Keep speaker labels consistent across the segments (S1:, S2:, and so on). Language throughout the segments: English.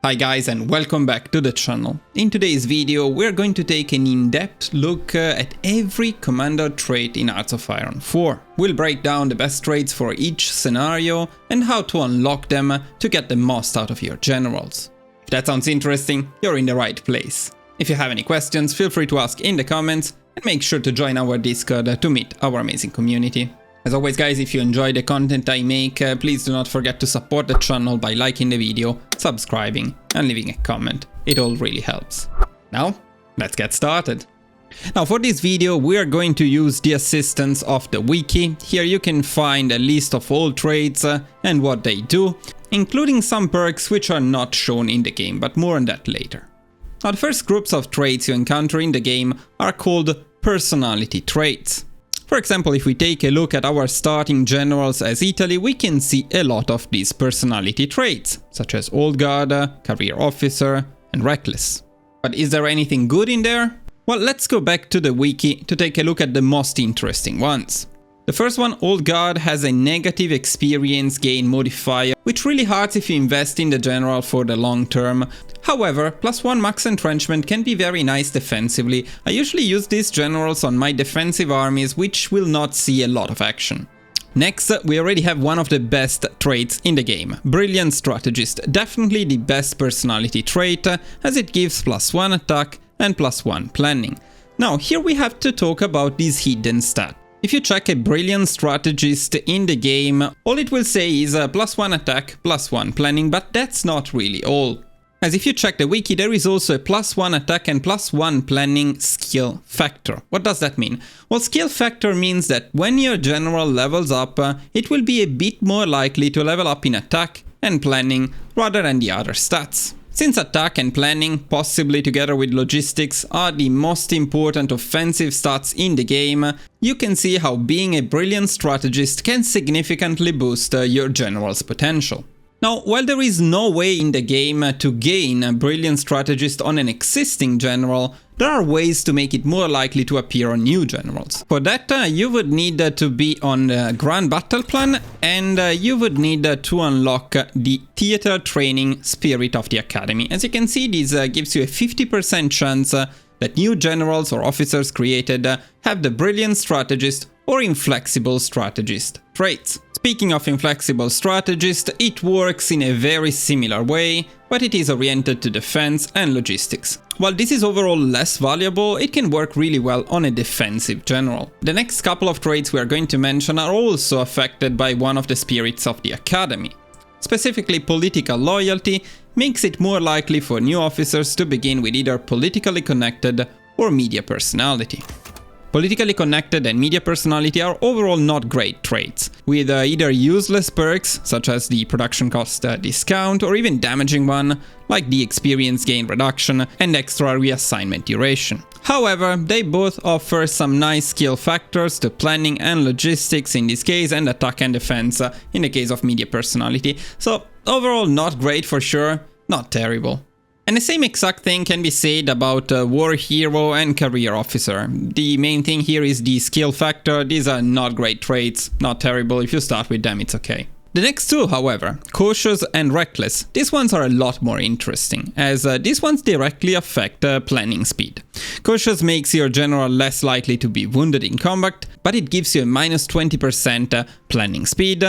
S1: Hi guys and welcome back to the channel. In today's video we're going to take an in-depth look at every commander trait in Hearts of Iron 4. We'll break down the best traits for each scenario and how to unlock them to get the most out of your generals. If that sounds interesting, you're in the right place. If you have any questions, feel free to ask in the comments and make sure to join our Discord to meet our amazing community. As always guys, if you enjoy the content I make, please do not forget to support the channel by liking the video, subscribing and leaving a comment. It all really helps. Now, let's get started. Now for this video we are going to use the assistance of the wiki. Here you can find a list of all traits and what they do, including some perks which are not shown in the game, but more on that later. Now the first groups of traits you encounter in the game are called personality traits. For example, if we take a look at our starting generals as Italy, we can see a lot of these personality traits, such as Old Guard, Career Officer and Reckless. But is there anything good in there? Well, let's go back to the wiki to take a look at the most interesting ones. The first one, Old Guard, has a negative experience gain modifier, which really hurts if you invest in the general for the long term. However, +1 max entrenchment can be very nice defensively. I usually use these generals on my defensive armies, which will not see a lot of action. Next, we already have one of the best traits in the game, Brilliant Strategist. Definitely the best personality trait, as it gives +1 attack and +1 planning. Now, here we have to talk about these hidden stats. If you check a Brilliant Strategist in the game, all it will say is +1 attack, +1 planning, but that's not really all. As if you check the wiki, there is also a +1 attack and +1 planning skill factor. What does that mean? Well, skill factor means that when your general levels up, it will be a bit more likely to level up in attack and planning rather than the other stats. Since attack and planning, possibly together with logistics, are the most important offensive stats in the game, you can see how being a Brilliant Strategist can significantly boost your general's potential. Now, while there is no way in the game to gain a Brilliant Strategist on an existing general, there are ways to make it more likely to appear on new generals. For that, you would need to be on the Grand Battle Plan, and you would need to unlock the Theater Training Spirit of the Academy. As you can see, this gives you a 50% chance that new generals or officers created have the Brilliant Strategist or Inflexible Strategist traits. Speaking of Inflexible Strategist, it works in a very similar way, but it is oriented to defense and logistics. While this is overall less valuable, it can work really well on a defensive general. The next couple of traits we are going to mention are also affected by one of the spirits of the Academy. Specifically, political loyalty makes it more likely for new officers to begin with either politically connected or media personality. Politically connected and media personality are overall not great traits, with either useless perks, such as the production cost discount, or even damaging one, like the experience gain reduction and extra reassignment duration. However, they both offer some nice skill factors to planning and logistics in this case, and attack and defense in the case of media personality, so overall not great for sure, not terrible. And the same exact thing can be said about War Hero and Career Officer. The main thing here is the skill factor. These are not great traits, not terrible. If you start with them, it's okay. The next two, however, Cautious and Reckless, these ones are a lot more interesting, as these ones directly affect planning speed. Cautious makes your general less likely to be wounded in combat, but it gives you a -20% planning speed,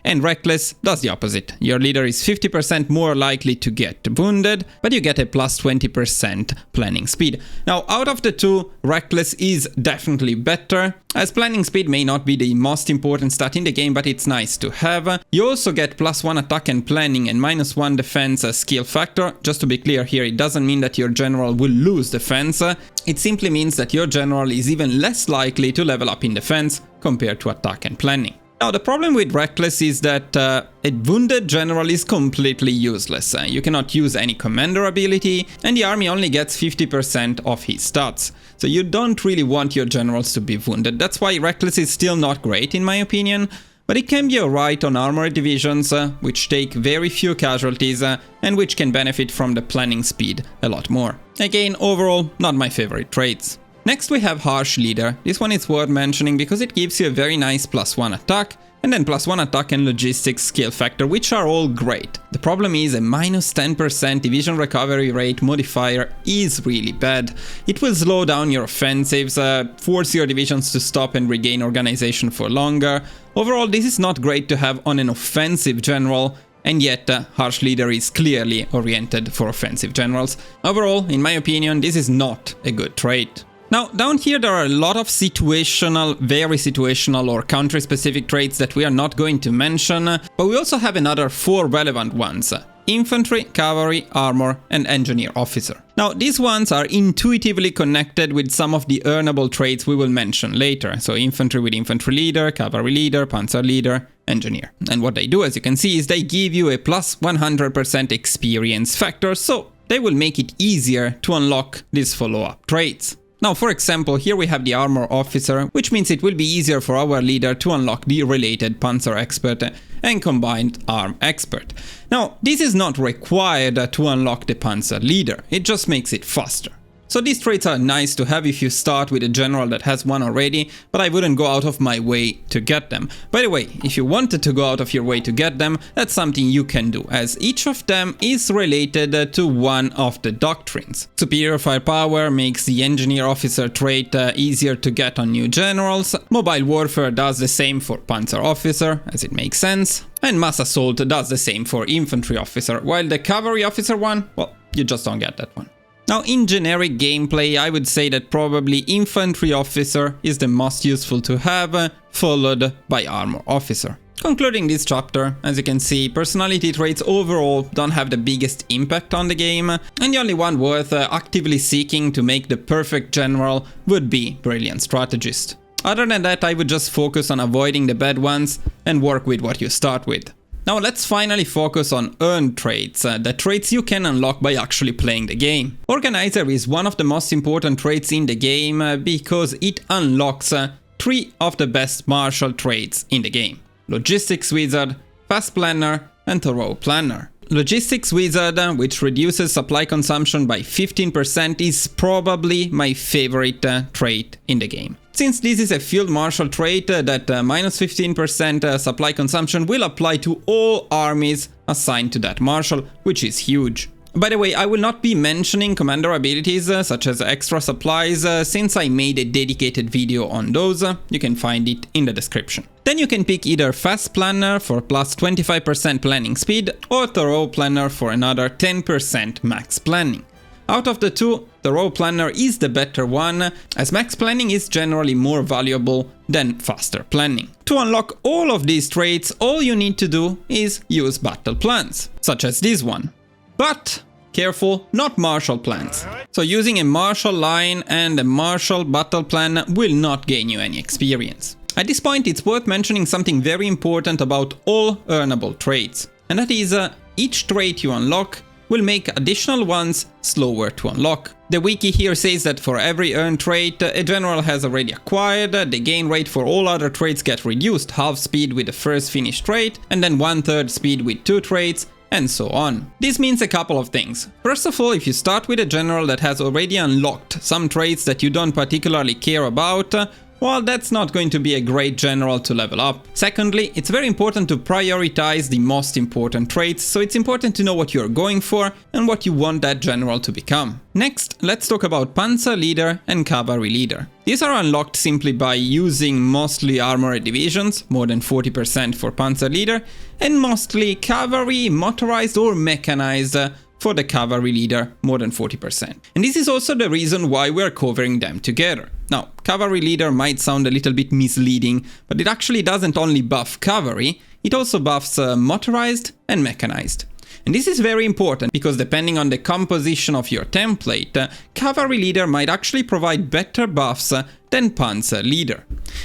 S1: and Reckless does the opposite. Your leader is 50% more likely to get wounded, but you get a +20% planning speed. Now, out of the two, Reckless is definitely better, as planning speed may not be the most important stat in the game, but it's nice to have. You also get +1 attack and planning and -1 defense skill factor. Just to be clear here, it doesn't mean that your general will lose defense, it simply means that your general is even less likely to level up in defense compared to attack and planning. Now the problem with Reckless is that a wounded general is completely useless. You cannot use any commander ability, and the army only gets 50% of his stats. So you don't really want your generals to be wounded. That's why Reckless is still not great in my opinion, but it can be alright on armored divisions, which take very few casualties and which can benefit from the planning speed a lot more. Again, overall, not my favorite traits. Next we have Harsh Leader. This one is worth mentioning because it gives you a very nice +1 attack and then +1 attack and logistics skill factor, which are all great. The problem is a -10% division recovery rate modifier is really bad. It will slow down your offensives, force your divisions to stop and regain organization for longer. Overall, this is not great to have on an offensive general, and yet Harsh Leader is clearly oriented for offensive generals. Overall, in my opinion, this is not a good trait. Now, down here there are a lot of situational, very situational or country-specific traits that we are not going to mention, but we also have another 4 relevant ones: infantry, cavalry, armor, and engineer officer. Now, these ones are intuitively connected with some of the earnable traits we will mention later. So infantry with infantry leader, cavalry leader, panzer leader, engineer. And what they do, as you can see, is they give you a +100% experience factor, so they will make it easier to unlock these follow-up traits. Now, for example, here we have the armor officer, which means it will be easier for our leader to unlock the related panzer expert and combined arm expert. Now, this is not required to unlock the panzer leader, it just makes it faster. So these traits are nice to have if you start with a general that has one already, but I wouldn't go out of my way to get them. By the way, if you wanted to go out of your way to get them, that's something you can do, as each of them is related to one of the doctrines. Superior firepower makes the engineer officer trait easier to get on new generals, mobile warfare does the same for panzer officer, as it makes sense, and mass assault does the same for infantry officer, while the cavalry officer one, well, you just don't get that one. Now, in generic gameplay, I would say that probably infantry officer is the most useful to have, followed by armor officer. Concluding this chapter, as you can see, personality traits overall don't have the biggest impact on the game, and the only one worth actively seeking to make the perfect general would be Brilliant Strategist. Other than that, I would just focus on avoiding the bad ones and work with what you start with. Now let's finally focus on earned traits, the traits you can unlock by actually playing the game. Organizer is one of the most important traits in the game because it unlocks 3 of the best Marshal traits in the game: Logistics Wizard, Fast Planner, and Thorough Planner. Logistics Wizard, which reduces supply consumption by 15%, is probably my favorite trait in the game. Since this is a field marshal trait, that -15% supply consumption will apply to all armies assigned to that marshal, which is huge. By the way, I will not be mentioning commander abilities such as extra supplies since I made a dedicated video on those. You can find it in the description. Then you can pick either Fast Planner for +25% planning speed or Thorough Planner for another 10% max planning. Out of the two, Thorough Planner is the better one, as max planning is generally more valuable than faster planning. To unlock all of these traits, all you need to do is use battle plans, such as this one. But careful, not Marshal plans. So using a Marshal line and a Marshal battle plan will not gain you any experience. At this point, it's worth mentioning something very important about all earnable traits, and that is each trait you unlock will make additional ones slower to unlock. The wiki here says that for every earned trait a general has already acquired, the gain rate for all other traits get reduced, half speed with the first finished trait, and then 1/3 speed with 2 traits, and so on. This means a couple of things. First of all, if you start with a general that has already unlocked some traits that you don't particularly care about, well, that's not going to be a great general to level up. Secondly, it's very important to prioritize the most important traits, so it's important to know what you're going for and what you want that general to become. Next, let's talk about Panzer Leader and Cavalry Leader. These are unlocked simply by using mostly armored divisions, more than 40% for Panzer Leader, and mostly cavalry, motorized or mechanized for the Cavalry Leader, more than 40%. And this is also the reason why we're covering them together. Now, Cavalry Leader might sound a little bit misleading, but it actually doesn't only buff cavalry, it also buffs motorized and mechanized. And this is very important because depending on the composition of your template, Cavalry Leader might actually provide better buffs than Panzer Leader.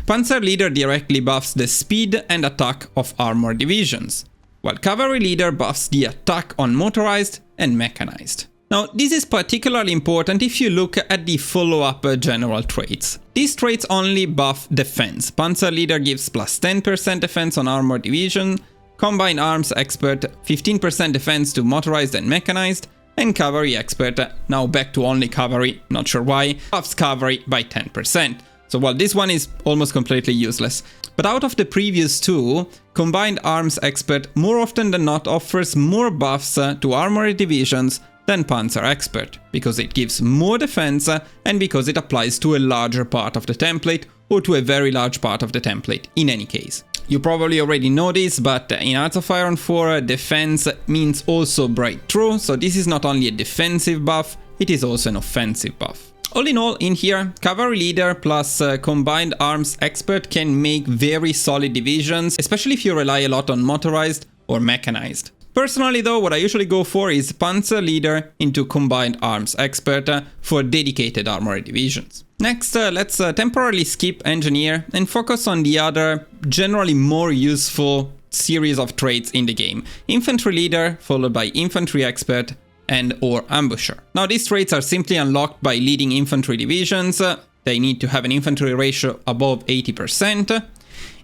S1: Panzer Leader directly buffs the speed and attack of armored divisions, while Cavalry Leader buffs the attack on motorized and mechanized. Now, this is particularly important if you look at the follow-up general traits. These traits only buff defense. Panzer Leader gives +10% defense on armored division, Combined Arms Expert 15% defense to motorized and mechanized, and Cavalry Expert, now back to only cavalry, not sure why, buffs cavalry by 10%. So while this one is almost completely useless. But out of the previous two, Combined Arms Expert more often than not offers more buffs to armored divisions than Panzer Expert, because it gives more defense and because it applies to a larger part of the template, or to a very large part of the template in any case. You probably already know this, but in Hearts of Iron 4, defense means also breakthrough, so this is not only a defensive buff, it is also an offensive buff. All in all, in here, Cavalry Leader plus Combined Arms Expert can make very solid divisions, especially if you rely a lot on motorized or mechanized. Personally though, what I usually go for is Panzer Leader into Combined Arms Expert for dedicated armored divisions. Next, let's temporarily skip Engineer and focus on the other, generally more useful series of traits in the game. Infantry Leader, followed by Infantry Expert, and or Ambusher. Now these traits are simply unlocked by leading infantry divisions. They need to have an infantry ratio above 80%.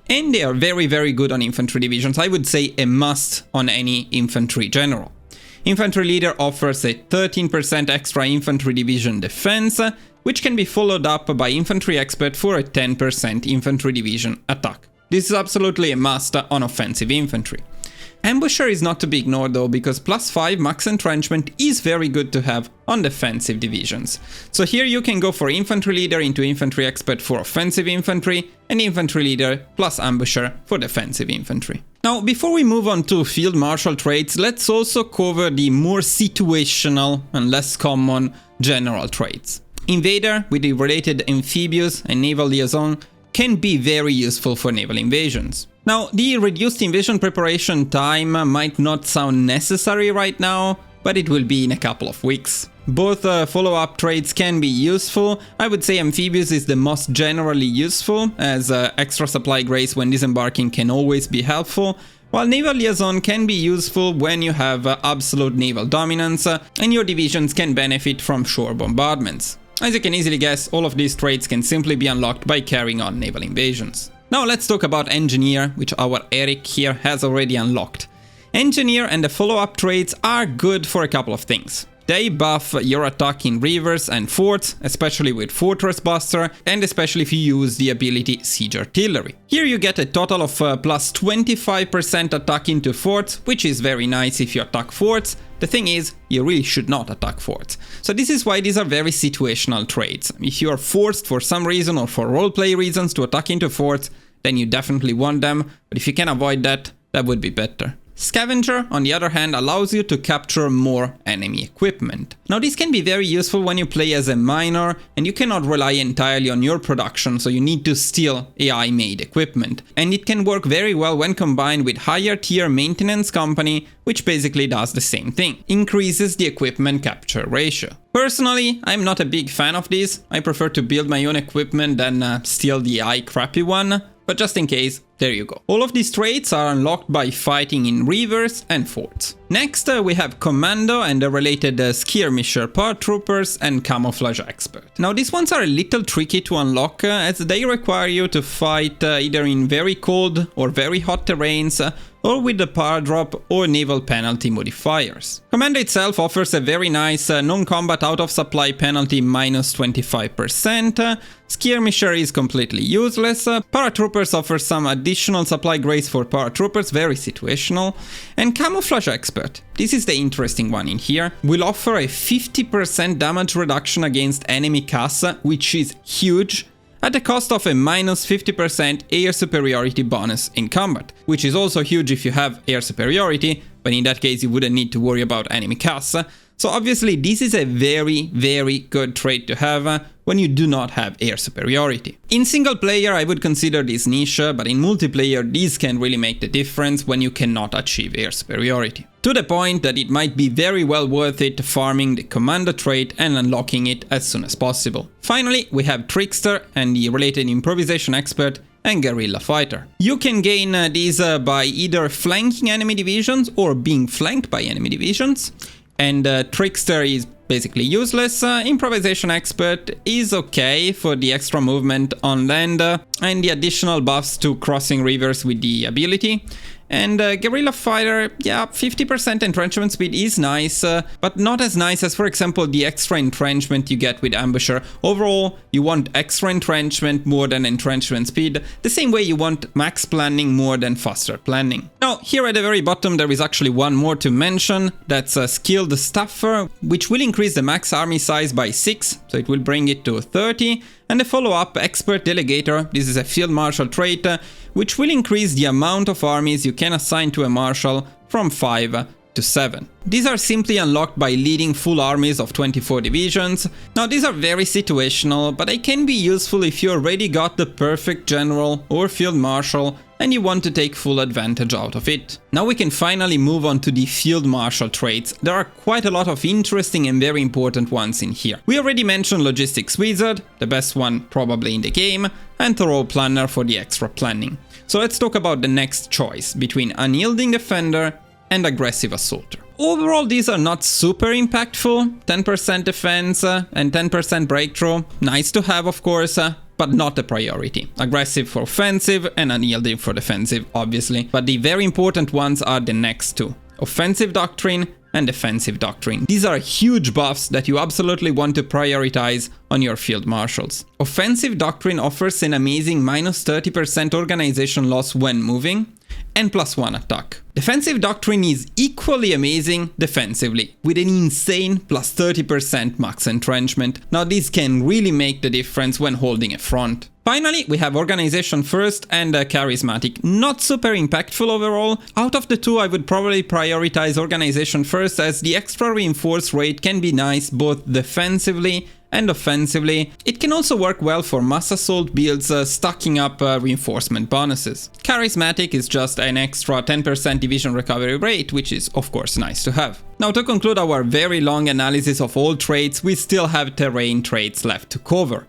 S1: And they are very good on infantry divisions. I would say a must on any infantry general. Infantry Leader offers a 13% extra infantry division defense, which can be followed up by Infantry Expert for a 10% infantry division attack. This is absolutely a must on offensive infantry. Ambusher is not to be ignored though, because +5 max entrenchment is very good to have on defensive divisions. So here you can go for Infantry Leader into Infantry Expert for offensive infantry, and Infantry Leader plus Ambusher for defensive infantry. Now, before we move on to Field Marshal traits, let's also cover the more situational and less common general traits. Invader, with the related Amphibious and Naval Liaison, can be very useful for naval invasions. Now, the reduced invasion preparation time might not sound necessary right now, but it will be in a couple of weeks. Both follow-up traits can be useful. I would say Amphibious is the most generally useful, as extra supply grace when disembarking can always be helpful, while Naval Liaison can be useful when you have absolute naval dominance, and your divisions can benefit from shore bombardments. As you can easily guess, all of these traits can simply be unlocked by carrying on naval invasions. Now let's talk about Engineer, which our Eric here has already unlocked. Engineer and the follow-up traits are good for a couple of things. They buff your attack in rivers and forts, especially with Fortress Buster, and especially if you use the ability Siege Artillery. Here you get a total of plus 25% attack into forts, which is very nice if you attack forts. The thing is, you really should not attack forts. So this is why these are very situational traits. If you are forced for some reason or for roleplay reasons to attack into forts, then you definitely want them, but if you can avoid that, that would be better. Scavenger, on the other hand, allows you to capture more enemy equipment. Now this can be very useful when you play as a miner and you cannot rely entirely on your production, so you need to steal AI-made equipment. And it can work very well when combined with higher tier maintenance company, which basically does the same thing, increases the equipment capture ratio. Personally, I'm not a big fan of this. I prefer to build my own equipment than steal the AI crappy one. But just in case, there you go. All of these traits are unlocked by fighting in rivers and forts. Next, we have Commando and the related Skirmisher, Paratroopers and Camouflage Expert. Now these ones are a little tricky to unlock as they require you to fight either in very cold or very hot terrains, or with the paradrop or naval penalty modifiers. Commando itself offers a very nice non-combat out-of-supply penalty minus 25%, Skirmisher is completely useless, Paratroopers offer some additional supply grace for Paratroopers, very situational, and Camouflage Expert, this is the interesting one in here, will offer a 50% damage reduction against enemy CAS, which is huge, at the cost of a minus 50% air superiority bonus in combat, which is also huge if you have air superiority, but in that case you wouldn't need to worry about enemy CAS. So obviously this is a very good trait to have when you do not have air superiority. In single player I would consider this niche, but in multiplayer these can really make the difference when you cannot achieve air superiority. To the point that it might be very well worth it farming the Commando trait and unlocking it as soon as possible. Finally, we have Trickster and the related Improvisation Expert and Guerrilla Fighter. You can gain these by either flanking enemy divisions or being flanked by enemy divisions. And Trickster is basically useless. Improvisation Expert is okay for the extra movement on land and the additional buffs to crossing rivers with the ability. And Guerrilla Fighter, yeah, 50% entrenchment speed is nice, but not as nice as, for example, the extra entrenchment you get with Ambusher. Overall, you want extra entrenchment more than entrenchment speed, the same way you want max planning more than faster planning. Now, here at the very bottom there is actually one more to mention, that's Skilled Stuffer, which will increase the max army size by 6, so it will bring it to 30. And the follow-up, Expert Delegator, this is a Field Marshal trait, which will increase the amount of armies you can assign to a Marshal from 5 to 7. These are simply unlocked by leading full armies of 24 divisions. Now these are very situational, but they can be useful if you already got the perfect General or Field Marshal and you want to take full advantage out of it. Now we can finally move on to the Field Marshal traits. There are quite a lot of interesting and very important ones in here. We already mentioned Logistics Wizard, the best one probably in the game, and Thorough Planner for the extra planning. So let's talk about the next choice between Unyielding Defender and Aggressive Assaulter. Overall, these are not super impactful, 10% defense and 10% breakthrough, nice to have of course, but not a priority. Aggressive for offensive and unyielding for defensive, obviously. But the very important ones are the next two. Offensive Doctrine and Defensive Doctrine. These are huge buffs that you absolutely want to prioritize on your Field Marshals. Offensive Doctrine offers an amazing minus 30% organization loss when moving, and +1 attack. Defensive Doctrine is equally amazing defensively, with an insane +30% max entrenchment. Now this can really make the difference when holding a front. Finally, we have Organization First and Charismatic. Not super impactful overall. Out of the two, I would probably prioritize Organization First, as the extra reinforce rate can be nice both defensively and offensively. It can also work well for mass assault builds, stacking up reinforcement bonuses. Charismatic is just an extra 10% division recovery rate, which is of course nice to have. Now to conclude our very long analysis of all traits, we still have terrain traits left to cover.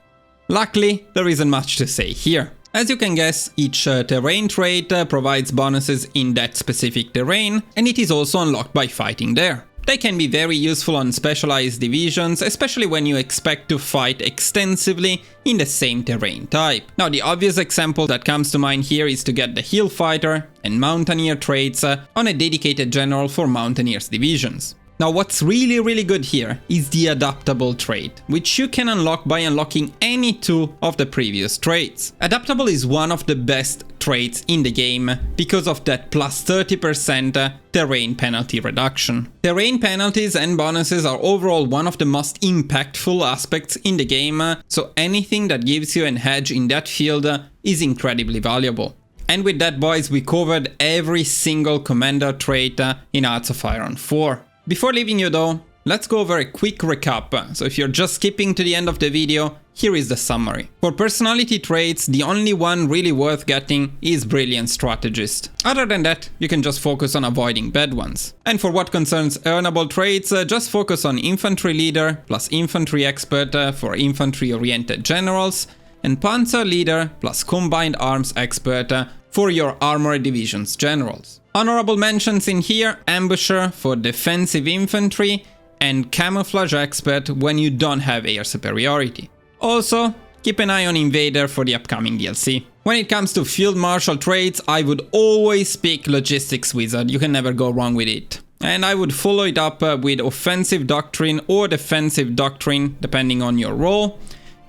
S1: Luckily, there isn't much to say here. As you can guess, each terrain trait provides bonuses in that specific terrain, and it is also unlocked by fighting there. They can be very useful on specialized divisions, especially when you expect to fight extensively in the same terrain type. Now the obvious example that comes to mind here is to get the Hill Fighter and Mountaineer traits on a dedicated general for Mountaineers divisions. Now what's really good here is the Adaptable trait, which you can unlock by unlocking any two of the previous traits. Adaptable is one of the best traits in the game because of that +30% terrain penalty reduction. Terrain penalties and bonuses are overall one of the most impactful aspects in the game, so anything that gives you an edge in that field is incredibly valuable. And with that, boys, we covered every single commander trait in Hearts of Iron 4. Before leaving you though, let's go over a quick recap. So if you're just skipping to the end of the video, here is the summary. For personality traits, the only one really worth getting is Brilliant Strategist. Other than that, you can just focus on avoiding bad ones. And for what concerns earnable traits, just focus on Infantry Leader plus Infantry Expert for infantry-oriented generals, and Panzer Leader plus Combined Arms Expert for your Armored Divisions generals. Honorable mentions in here, Ambusher for defensive infantry and Camouflage Expert when you don't have air superiority. Also, keep an eye on Invader for the upcoming DLC. When it comes to Field Marshal traits, I would always pick Logistics Wizard, you can never go wrong with it. And I would follow it up with Offensive Doctrine or Defensive Doctrine, depending on your role,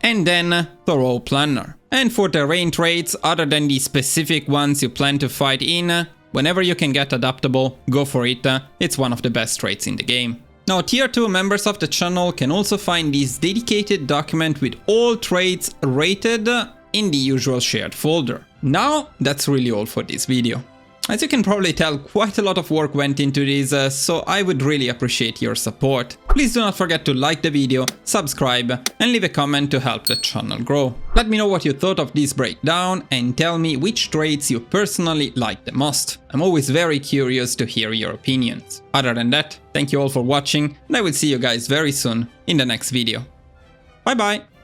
S1: and then Thorough Planner. And for terrain traits, other than the specific ones you plan to fight in, whenever you can get Adaptable, go for it, it's one of the best traits in the game. Now tier 2 members of the channel can also find this dedicated document with all traits rated in the usual shared folder. Now that's really all for this video. As you can probably tell, quite a lot of work went into this, so I would really appreciate your support. Please do not forget to like the video, subscribe, and leave a comment to help the channel grow. Let me know what you thought of this breakdown and tell me which traits you personally like the most. I'm always very curious to hear your opinions. Other than that, thank you all for watching, and I will see you guys very soon in the next video. Bye bye!